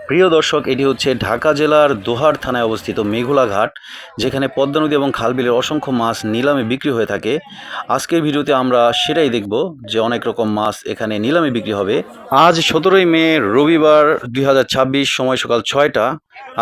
প্রিয় দর্শক, এটি হচ্ছে ঢাকা জেলার দোহার থানায় অবস্থিত মেঘুলা ঘাট, যেখানে পদ্মা নদী এবং খালবিলের অসংখ্য মাছ নিলামে বিক্রি হয়ে থাকে। আজকের ভিডিওতে আমরা সেটাই দেখব যে অনেক রকম মাছ এখানে নিলামে বিক্রি হবে। আজ 17ই মে, রবিবার 2026, সময় সকাল 6টা।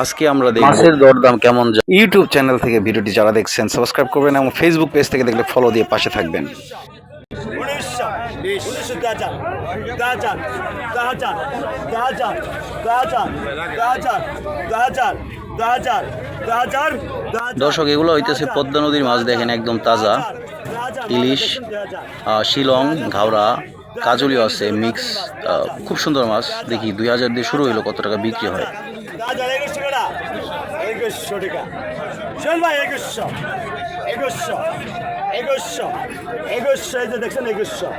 আজকে আমরা দেখব মাছের দরদাম কেমন যায়। ইউটিউব চ্যানেল থেকে ভিডিওটি যারা দেখছেন সাবস্ক্রাইব করবেন এবং ফেসবুক পেজ থেকে দেখলে ফলো দিয়ে পাশে থাকবেন। দর্শক, এগুলো হইতেছে পদ্মা নদীর মাছ। দেখেন একদম তাজা ইলিশ, শিলং, ঘাওড়া, কাজলিও আছে মিক্স। খুব সুন্দর মাছ। দেখি 2000 দিয়ে শুরু হইলো, কত টাকা বিক্রি হয়। এই যে দেখছেন 2200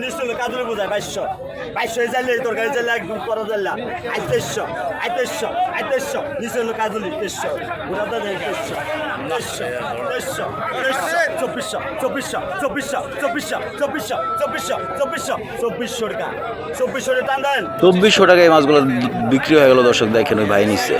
নিশ্চয় কাজলে বোঝায় 2200 এই জানলে তরকারি জানলে একদম করা জানলা 2300 নিশ্চয় কাজলি 2300 বোঝাতে যায় 2400 টাকা 2400 টাকা দেন। 2400 টাকায় এই মাছগুলো বিক্রি হয়ে গেল। দর্শক দেখেন ওই ভাই নিচ্ছে।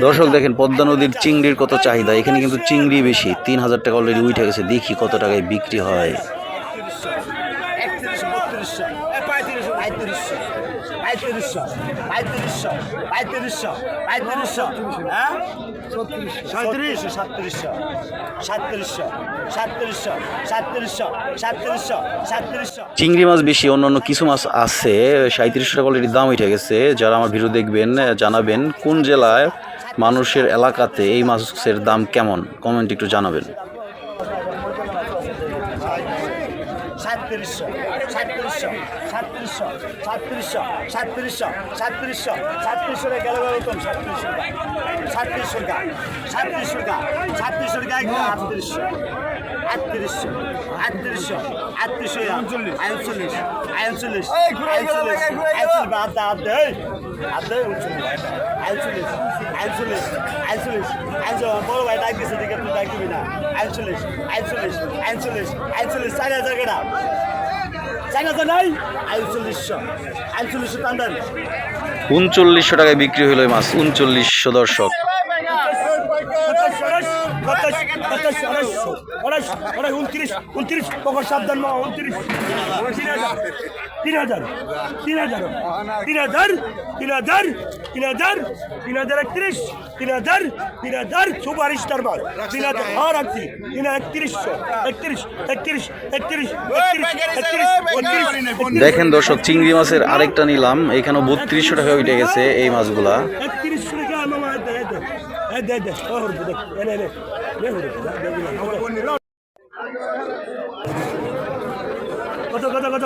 দর্শক দেখেন পদ্মা নদীর চিংড়ির কত চাহিদা। এখানে কিন্তু চিংড়ি বেশি। 3000 টাকা অলরেডি উঠে গেছে। দেখি কত টাকায় বিক্রি হয়। 3700 চিংড়ি মাছ বেশি, অন্যান্য কিছু মাছ আছে। 3700 টাকা অলরেডি দাম উঠে গেছে। যারা আমার ভিডিও দেখবেন জানাবেন কোন জেলায়, মানুষের এলাকাতে এই মাছের দাম কেমন, কমেন্ট একটু জানাবেন। 3900 টাকায় বিক্রি হলো এই মাছ। 3900 দর্শক। সাবধান 3000 সুপারস্টার মাল 31 দেখেন দর্শক, চিংড়ি মাছের আরেকটা নিলাম। এখানেও 3200 টাকা উঠে গেছে এই মাছগুলা। 31 টাকা কত কত কত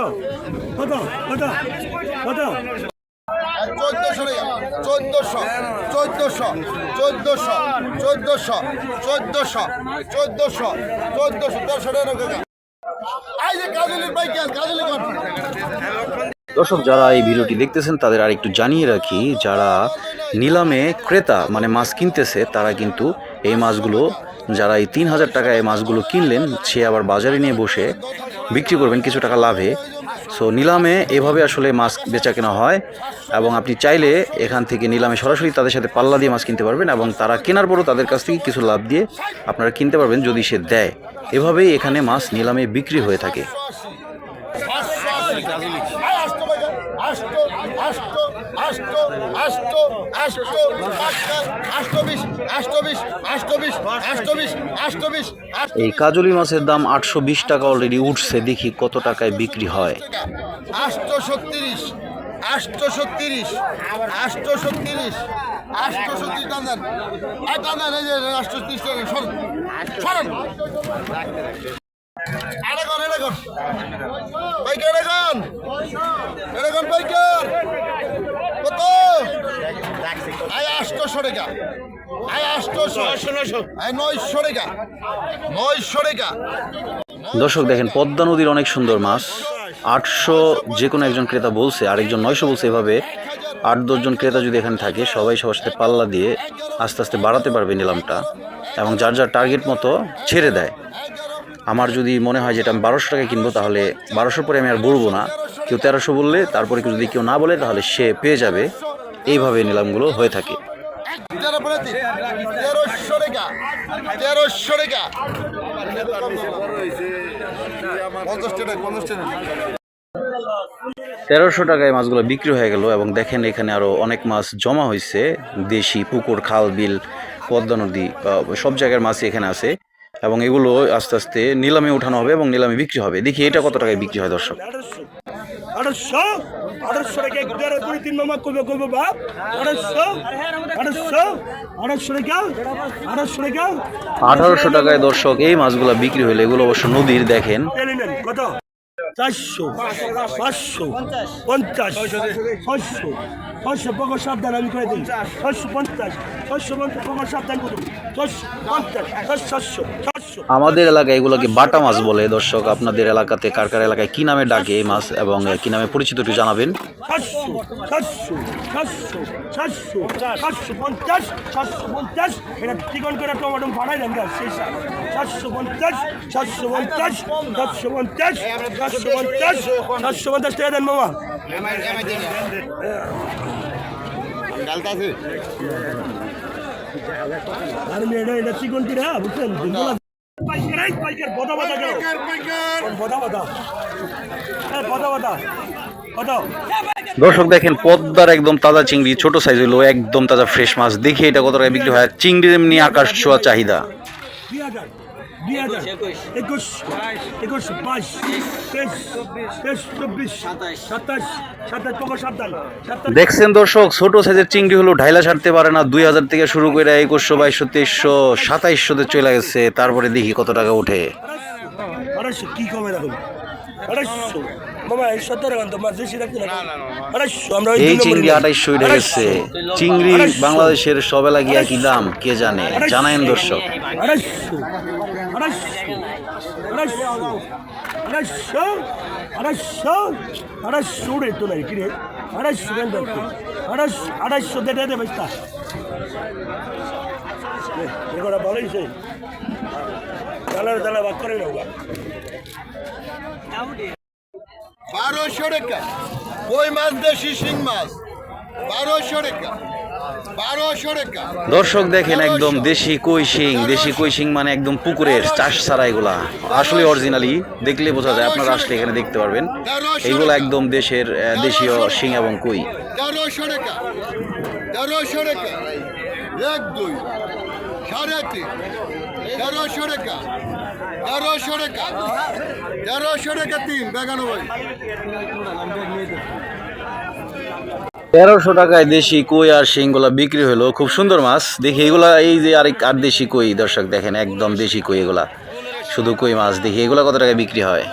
কত কত কত 1400 দর্শক, যারা এই ভিডিওটি দেখতেছেন তাদের আর একটু জানিয়ে রাখি, যারা নিলামে ক্রেতা মানে মাছ কিনতেছে, তারা কিন্তু এই মাছগুলো, যারা এই 3000 টাকায় এই মাছগুলো কিনলেন, সে আবার বাজারে নিয়ে বসে বিক্রি করবেন কিছু টাকা লাভে। সো নিলামে এভাবে আসলে মাছ বেচা কেনা হয়, এবং আপনি চাইলে এখান থেকে নিলামে সরাসরি তাদের সাথে পাল্লা দিয়ে মাছ কিনতে পারবেন, এবং তারা কেনার পরও তাদের কাছ থেকে কিছু লাভ দিয়ে আপনারা কিনতে পারবেন যদি সে দেয়। এভাবেই এখানে মাছ নিলামে বিক্রি হয়ে থাকে। এই কাজলি মাছের দাম 820 টাকা অলরেডি উঠছে। দেখি কত টাকায় বিক্রি হয়। 830 কত? 800 টাকা, 800, 900 টাকা, 900 টাকা, দর্শক দেখেন পদ্মা নদীর অনেক সুন্দর মাছ। 800 যে কোনো একজন ক্রেতা বলছে, আরেকজন 900 বলছে। এভাবে 8-10 জন ক্রেতা যদি এখানে থাকে, সবাই সবার সাথে পাল্লা দিয়ে আস্তে আস্তে বাড়াতে পারবে নিলামটা, এবং যার যার টার্গেট মতো ছেড়ে দেয়। আমার যদি মনে হয় যেটা আমি 1200 টাকা কিনবো, তাহলে 1200 পরে আমি আর বলবো না। কেউ 1300 বললে, তারপরে যদি কেউ না বলে, তাহলে সে পেয়ে যাবে। এইভাবে নিলামগুলো হয়ে থাকে। 1300 টাকা 1300 টাকা 50 টাকা 50 টাকা 1300 টাকায় মাছগুলো বিক্রি হয়ে গেল। এবং দেখেন এখানে আরও অনেক মাছ জমা হয়েছে, দেশি পুকুর, খাল, বিল, পদ্মা নদী, সব জায়গার মাছই এখানে আছে। এবং এগুলো আস্তে আস্তে নিলামে উঠানো হবে এবং নিলামে বিক্রি হবে। দেখি এটা কত টাকায় বিক্রি হয় দর্শক। 800 টাকা 2-3 মামা করবো বাপ। 800 টাকা 1800 টাকায় দর্শক এই মাছগুলো বিক্রি হলে, এগুলো অবশ্য নদীর। দেখেন কত 400 500 50 600 পকর সাবধান আমি করে দিই 650 পকর সাবধান করুন 650 700 আমাদের এলাকায় এগুলোকে বাটা মাছ বলে। দর্শক আপনাদের এলাকাতে কার কার এলাকায় কি নামে ডাকে এই মাছ এবং কি নামে পরিচিত একটু জানাবেন। 750 এটা চিকন করে টমেটো ফাটাই দেন গাছ সেই 750 টাকা দেন মামা। ডালতাছে আর মেয়েটা এটা চিকন করে বুঝছেন পাইকার বদা বদা কত দর্শক দেখেন পদ্মার একদম তাজা চিংড়ি, ছোট সাইজ হলো, একদম তাজা ফ্রেশ মাছ। দেখি এটা কত টাকায় বিক্রি হয়। চিংড়ির এমনি আকাশ ছোঁয়া চাহিদা। 2000 21 22 23 24 27 পকর সাবধান দেখছেন দর্শক, ছোট সাইজের চিংড়ি হলো ঢাইলা ছাড়তে পারে না। 2000 থেকে শুরু করে 2100 2200 2300 2700 চলে গেছে। তারপরে দেখি কত টাকা ওঠে। 250 কি কমে রাখুন 250 মামা এই 17 গান তো মাছ বেশি রাখতে না 250 আমরা এই চিংড়ি 2800 উঠে গেছে। চিংড়ি বাংলাদেশের সব এলাকায় কি দাম কে জানে, জানায়েন দর্শক। 250 রে তো নাই কিরে 250 দে দে বেস্তা এগুলো বলেছে দালা বাদ করে নাও 1200 টাকা কই মাছ দেশি শিং মাছ 1200 টাকা 1200 টাকা দর্শক দেখেন একদম দেশি কই শিং মানে একদম পুকুরের চাষ ছাড়া। এগুলা আসলে অরিজিনালি দেখলে বোঝা যায়, আপনারা আসলে এখানে দেখতে পারবেন। এইগুলো একদম দেশীয় শিং এবং কই। 1300 টাকা 1300 টাকা 1 2 3.5 1300 টাকা 1300 টাকা 1300 টাকা 3 92 1300 টাকায় দেশি কই আর শিংগুলা বিক্রি হলো। খুব সুন্দর মাছ। দেখি এগুলা, এই যে আর দেশি কই দর্শক দেখেন, একদম দেশি কই। এগুলা শুধু কই মাছ। দেখি এগুলা কত টাকায় বিক্রি হয়।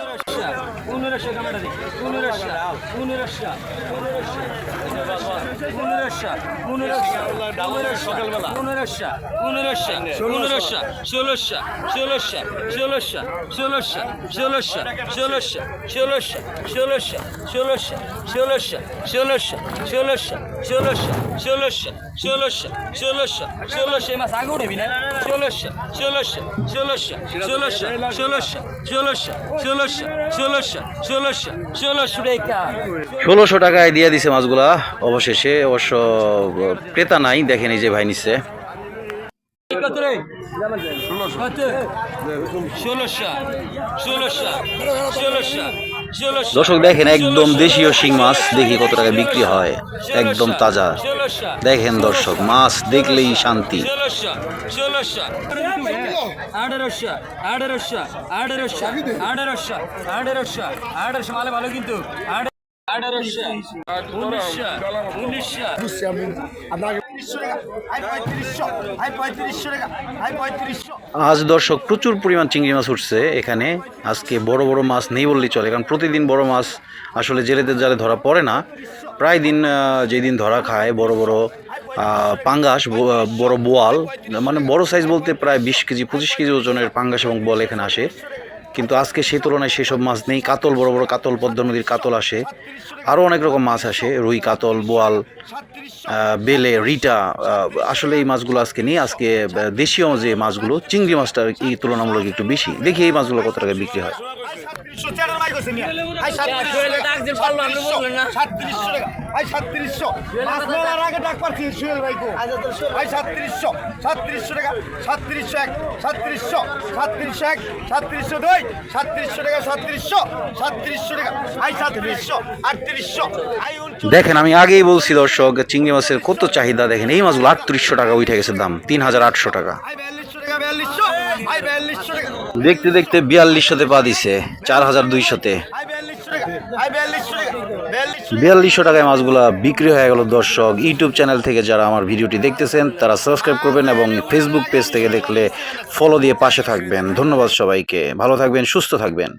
1600 টাকায় দিয়ে দিছে মাছগুলা অবশেষে। অবশ্য ক্রেতা নাই, দেখেন এই যে ভাই নিচ্ছে। দর্শক দেখেন একদম দেশীয় শিং মাছ। দেখি কত টাকা বিক্রি হয়, একদম তাজা। দেখেন দর্শক, মাছ দেখলেই শান্তি। 1800 মালে ভালো কিন্তু 1800 আজ দর্শক প্রচুর পরিমাণ চিংড়ি মাছ উঠছে এখানে। আজকে বড় বড় মাছ নেই বললেই চলে, কারণ প্রতিদিন বড় মাছ আসলে জেলেদের জালে ধরা পড়ে না। প্রায় দিন যেদিন ধরা খায় বড় বড় পাঙ্গাস, বড় বোয়াল, মানে বড় সাইজ বলতে প্রায় 20 কেজি 25 কেজি ওজনের পাঙ্গাস এবং বোয়াল এখানে আসে। কিন্তু আজকে সেই তুলনায় সেসব মাছ নেই। কাতল, বড় বড় কাতল, পদ্মা নদীর কাতল আসে, আরও অনেক রকম মাছ আসে, রুই, কাতল, বোয়াল, বেলে, রিটা। আসলে এই মাছগুলো আজকে নেই। আজকে দেশীয় যে মাছগুলো, চিংড়ি মাছটা এই তুলনামূলক একটু বেশি। দেখি এই মাছগুলো কত টাকা বিক্রি হয়। দেখেন, আমি আগেই বলছি দর্শক, চিংড়ি মাছের কত চাহিদা। দেখেন এই মাছগুলো 3800 টাকা উঠে গেছে দাম, 3800 টাকা। দেখতে দেখতে 4200-তে পা দিছে, 4200-তে। 4200 টাকায় মাছগুলা বিক্রি হয়ে গেল দর্শক। ইউটিউব চ্যানেল থেকে যারা আমার ভিডিওটি দেখতেছেন তারা সাবস্ক্রাইব করবেন এবং ফেসবুক পেজ থেকে দেখলে ফলো দিয়ে পাশে থাকবেন। ধন্যবাদ সবাইকে, ভালো থাকবেন, সুস্থ থাকবেন।